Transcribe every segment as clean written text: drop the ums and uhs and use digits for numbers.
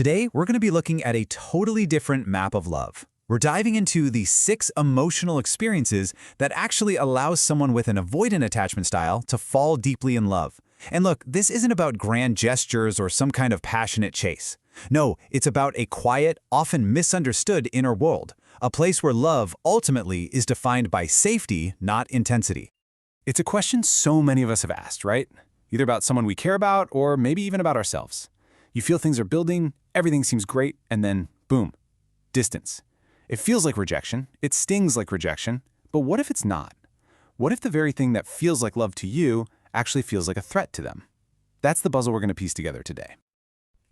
Today, we're going to be looking at a totally different map of love. We're diving into the 6 emotional experiences that actually allow someone with an avoidant attachment style to fall deeply in love. And look, this isn't about grand gestures or some kind of passionate chase. No, it's about a quiet, often misunderstood inner world, a place where love ultimately is defined by safety, not intensity. It's a question so many of us have asked, right? Either about someone we care about or maybe even about ourselves. You feel things are building, everything seems great, and then, boom, distance. It feels like rejection, it stings like rejection, but what if it's not? What if the very thing that feels like love to you actually feels like a threat to them? That's the puzzle we're going to piece together today.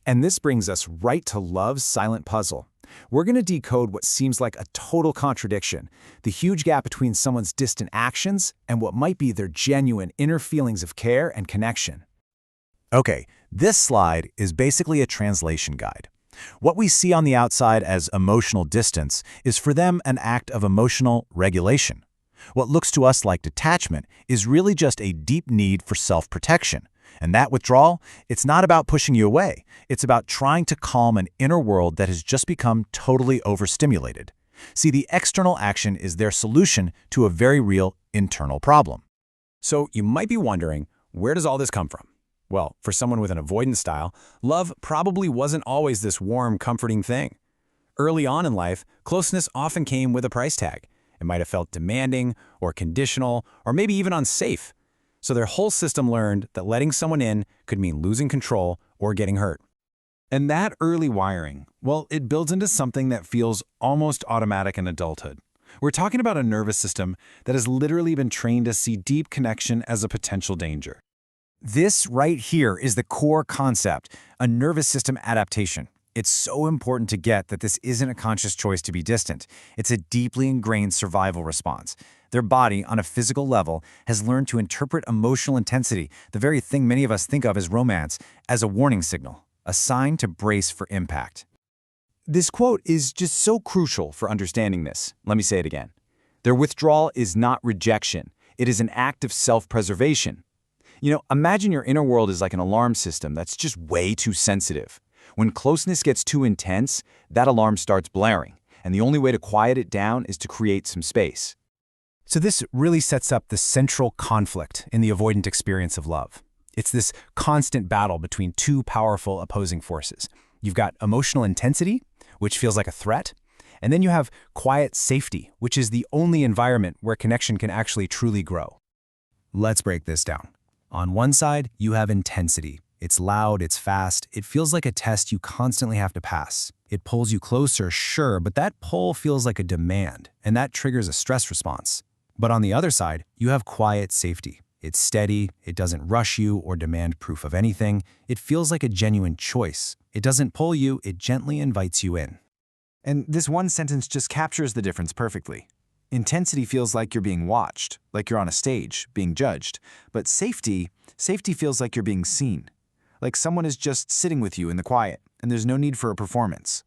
And this brings us right to love's silent puzzle. We're going to decode what seems like a total contradiction, the huge gap between someone's distant actions and what might be their genuine inner feelings of care and connection. Okay, this slide is basically a translation guide. What we see on the outside as emotional distance is for them an act of emotional regulation. What looks to us like detachment is really just a deep need for self-protection. And that withdrawal, it's not about pushing you away. It's about trying to calm an inner world that has just become totally overstimulated. See, the external action is their solution to a very real internal problem. So you might be wondering, where does all this come from? Well, for someone with an avoidant style, love probably wasn't always this warm, comforting thing. Early on in life, closeness often came with a price tag. It might have felt demanding or conditional or maybe even unsafe. So their whole system learned that letting someone in could mean losing control or getting hurt. And that early wiring, well, it builds into something that feels almost automatic in adulthood. We're talking about a nervous system that has literally been trained to see deep connection as a potential danger. This right here is the core concept, a nervous system adaptation. It's so important to get that this isn't a conscious choice to be distant. It's a deeply ingrained survival response. Their body, on a physical level, has learned to interpret emotional intensity, the very thing many of us think of as romance, as a warning signal, a sign to brace for impact. This quote is just so crucial for understanding this. Let me say it again. Their withdrawal is not rejection. It is an act of self-preservation. Imagine your inner world is like an alarm system that's just way too sensitive. When closeness gets too intense, that alarm starts blaring, and the only way to quiet it down is to create some space. So this really sets up the central conflict in the avoidant experience of love. It's this constant battle between two powerful opposing forces. You've got emotional intensity, which feels like a threat, and then you have quiet safety, which is the only environment where connection can actually truly grow. Let's break this down. On one side, you have intensity. It's loud, it's fast, it feels like a test you constantly have to pass. It pulls you closer, sure, but that pull feels like a demand, and that triggers a stress response. But on the other side, you have quiet safety. It's steady, it doesn't rush you or demand proof of anything. It feels like a genuine choice. It doesn't pull you, it gently invites you in. And this one sentence just captures the difference perfectly. Intensity feels like you're being watched, like you're on a stage, being judged. But safety feels like you're being seen, like someone is just sitting with you in the quiet, and there's no need for a performance.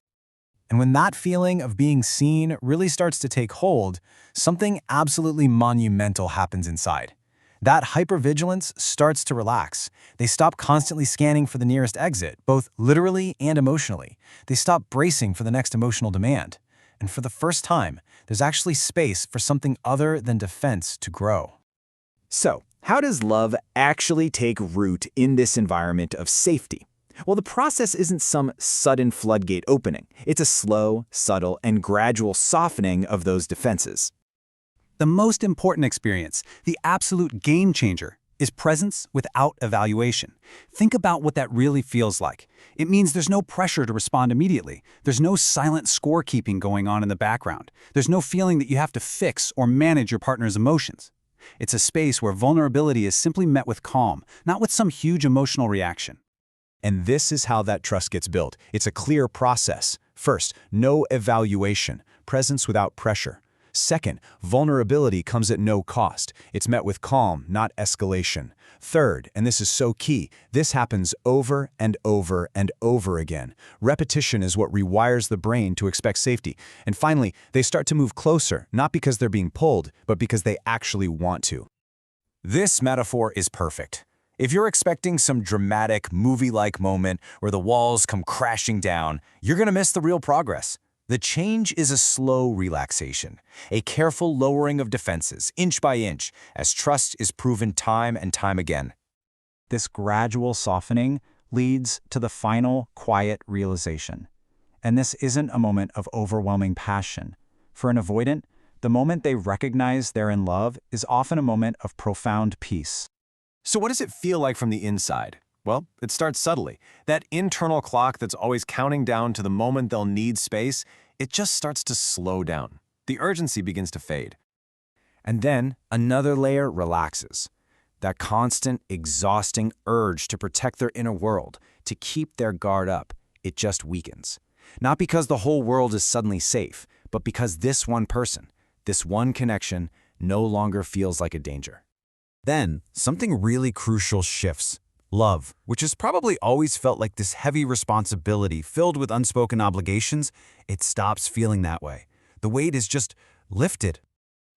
And when that feeling of being seen really starts to take hold, something absolutely monumental happens inside. That hypervigilance starts to relax. They stop constantly scanning for the nearest exit, both literally and emotionally. They stop bracing for the next emotional demand. And for the first time, there's actually space for something other than defense to grow. So, how does love actually take root in this environment of safety? Well, the process isn't some sudden floodgate opening. It's a slow, subtle, and gradual softening of those defenses. The most important experience, the absolute game changer, is presence without evaluation. Think about what that really feels like. It means there's no pressure to respond immediately. There's no silent scorekeeping going on in the background. There's no feeling that you have to fix or manage your partner's emotions. It's a space where vulnerability is simply met with calm, not with some huge emotional reaction. And this is how that trust gets built. It's a clear process. First, no evaluation, presence without pressure. Second, vulnerability comes at no cost. It's met with calm, not escalation. Third, and this is so key, this happens over and over and over again. Repetition is what rewires the brain to expect safety. And finally, they start to move closer, not because they're being pulled, but because they actually want to. This metaphor is perfect. If you're expecting some dramatic, movie-like moment where the walls come crashing down, you're gonna miss the real progress. The change is a slow relaxation, a careful lowering of defenses, inch by inch, as trust is proven time and time again. This gradual softening leads to the final, quiet realization. And this isn't a moment of overwhelming passion. For an avoidant, the moment they recognize they're in love is often a moment of profound peace. So what does it feel like from the inside? Well, it starts subtly. That internal clock that's always counting down to the moment they'll need space, it just starts to slow down. The urgency begins to fade. And then another layer relaxes. That constant, exhausting urge to protect their inner world, to keep their guard up, it just weakens. Not because the whole world is suddenly safe, but because this one person, this one connection, no longer feels like a danger. Then, something really crucial shifts. Love, which has probably always felt like this heavy responsibility filled with unspoken obligations, it stops feeling that way. The weight is just lifted.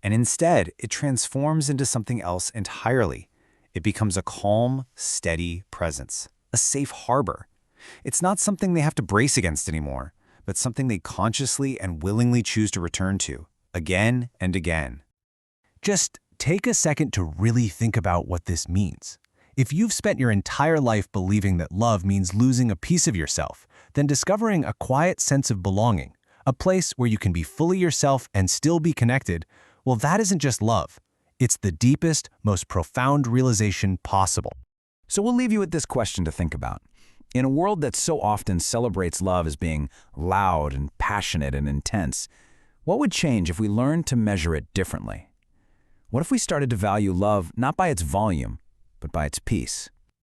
And instead, it transforms into something else entirely. It becomes a calm, steady presence, a safe harbor. It's not something they have to brace against anymore, but something they consciously and willingly choose to return to, again and again. Just take a second to really think about what this means. If you've spent your entire life believing that love means losing a piece of yourself, then discovering a quiet sense of belonging, a place where you can be fully yourself and still be connected, well, that isn't just love. It's the deepest, most profound realization possible. So we'll leave you with this question to think about. In a world that so often celebrates love as being loud and passionate and intense, what would change if we learned to measure it differently? What if we started to value love not by its volume, but by its peace?